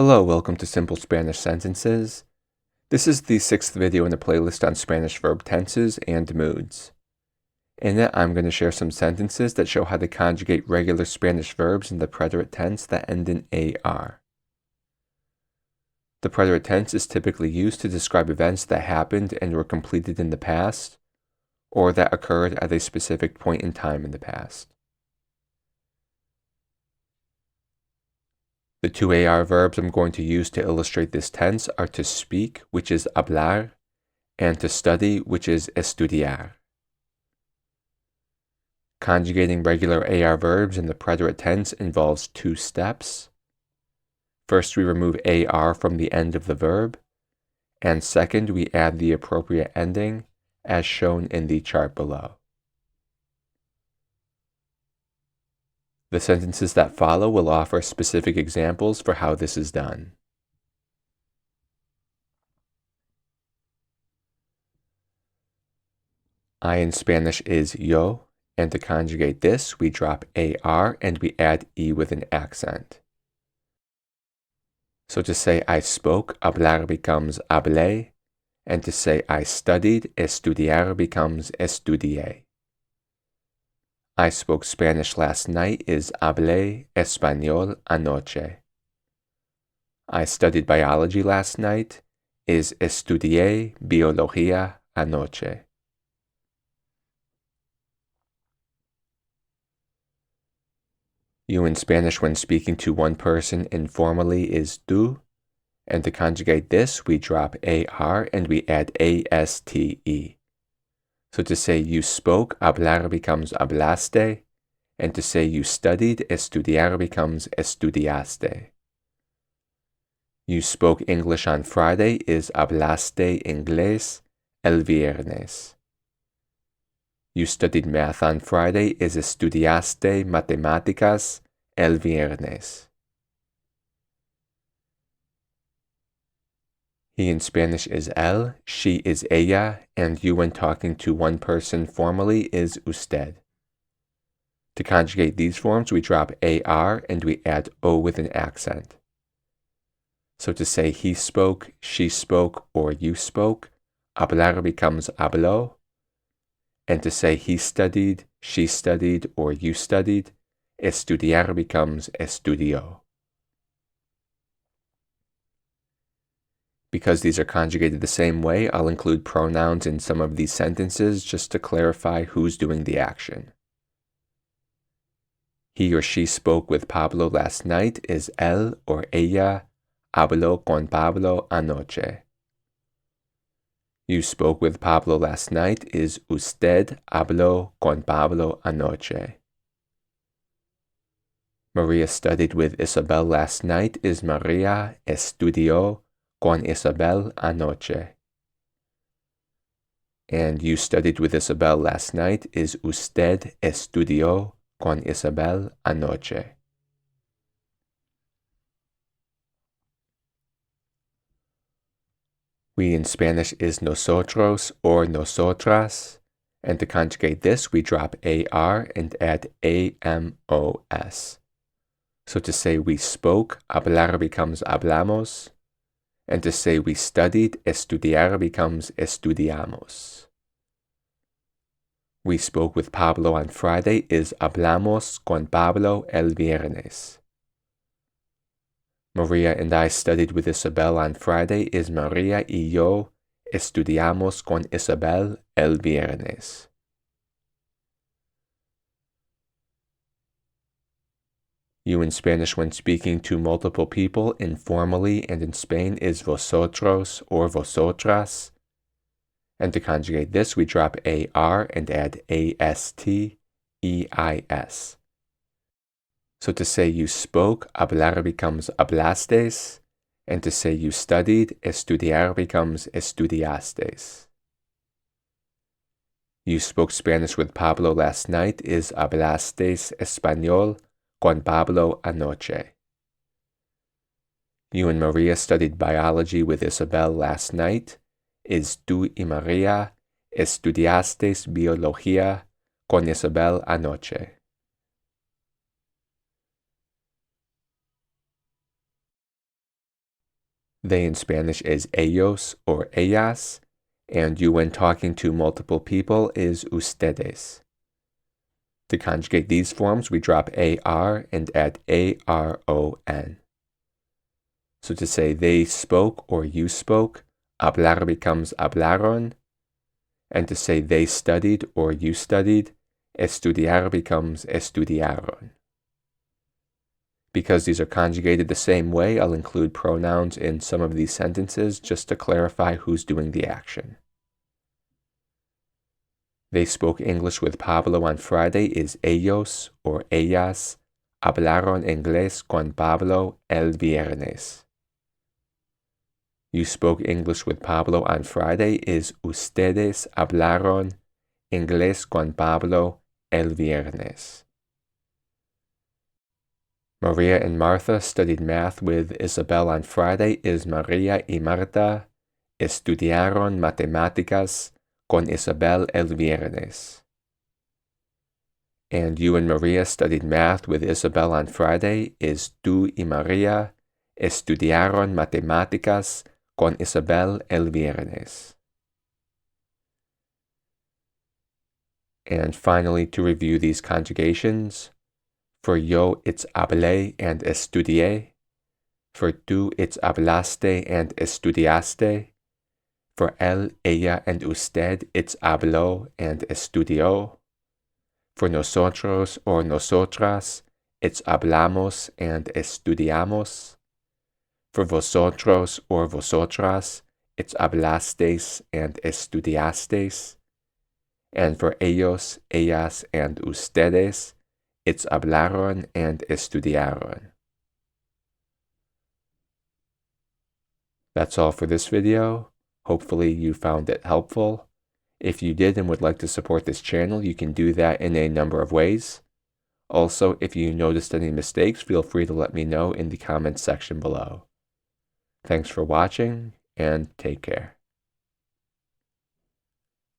Hello, welcome to Simple Spanish Sentences. This is the 6th video in the playlist on Spanish verb tenses and moods. In it, I'm going to share some sentences that show how to conjugate regular Spanish verbs in the preterite tense that end in AR. The preterite tense is typically used to describe events that happened and were completed in the past, or that occurred at a specific point in time in the past. The two AR verbs I'm going to use to illustrate this tense are to speak, which is hablar, and to study, which is estudiar. Conjugating regular AR verbs in the preterite tense involves two steps. First, we remove AR from the end of the verb, and second, we add the appropriate ending, as shown in the chart below. The sentences that follow will offer specific examples for how this is done. I in Spanish is yo, and to conjugate this, we drop AR and we add E with an accent. So to say I spoke, hablar becomes hablé, and to say I studied, estudiar becomes estudié. I spoke Spanish last night is hablé español anoche. I studied biology last night is estudié biología anoche. You in Spanish when speaking to one person informally is tú, and to conjugate this we drop AR and we add ASTE. So to say you spoke, hablar becomes hablaste, and to say you studied, estudiar becomes estudiaste. You spoke English on Friday is hablaste inglés el viernes. You studied math on Friday is estudiaste matemáticas el viernes. He in Spanish is él, she is ella, and you when talking to one person formally is usted. To conjugate these forms, we drop AR and we add O with an accent. So to say he spoke, she spoke, or you spoke, hablar becomes habló, and to say he studied, she studied, or you studied, estudiar becomes estudió. Because these are conjugated the same way, I'll include pronouns in some of these sentences just to clarify who's doing the action. He or she spoke with Pablo last night is él or ella habló con Pablo anoche. You spoke with Pablo last night is usted habló con Pablo anoche. Maria studied with Isabel last night is Maria estudió con Isabel anoche. And you studied with Isabel last night is usted estudió con Isabel anoche. We in Spanish is nosotros or nosotras, and to conjugate this we drop AR and add AMOS. So to say we spoke, hablar becomes hablamos, and to say we studied, estudiar becomes estudiamos. We spoke with Pablo on Friday is hablamos con Pablo el viernes. Maria and I studied with Isabel on Friday is Maria y yo estudiamos con Isabel el viernes. You in Spanish when speaking to multiple people informally and in Spain is vosotros or vosotras. And to conjugate this, we drop AR and add ASTEIS. So to say you spoke, hablar becomes hablastes, and to say you studied, estudiar becomes estudiastes. You spoke Spanish with Pablo last night is hablastes español con Pablo anoche. You and Maria studied biology with Isabel last night is tú y María estudiastes biología con Isabel anoche. They in Spanish is ellos or ellas, and you when talking to multiple people is ustedes. To conjugate these forms, we drop AR and add ARON. So to say they spoke or you spoke, hablar becomes hablaron. And to say they studied or you studied, estudiar becomes estudiaron. Because these are conjugated the same way, I'll include pronouns in some of these sentences just to clarify who's doing the action. They spoke English with Pablo on Friday is ellos or ellas hablaron inglés con Pablo el viernes. You spoke English with Pablo on Friday is ustedes hablaron inglés con Pablo el viernes. Maria and Martha studied math with Isabel on Friday is Maria y Marta estudiaron matemáticas con Isabel el viernes. And you and Maria studied math with Isabel on Friday is tú y María estudiaron matemáticas con Isabel el viernes. And finally, to review these conjugations, for yo it's hablé and estudié. For tú it's hablaste and estudiaste. For él, ella, and usted it's habló and estudió. For nosotros or nosotras, it's hablamos and estudiamos. For vosotros or vosotras, it's hablastes and estudiastes. And for ellos, ellas, and ustedes, it's hablaron and estudiaron. That's all for this video. Hopefully you found it helpful. If you did and would like to support this channel, you can do that in a number of ways. Also, if you noticed any mistakes, feel free to let me know in the comments section below. Thanks for watching, and take care.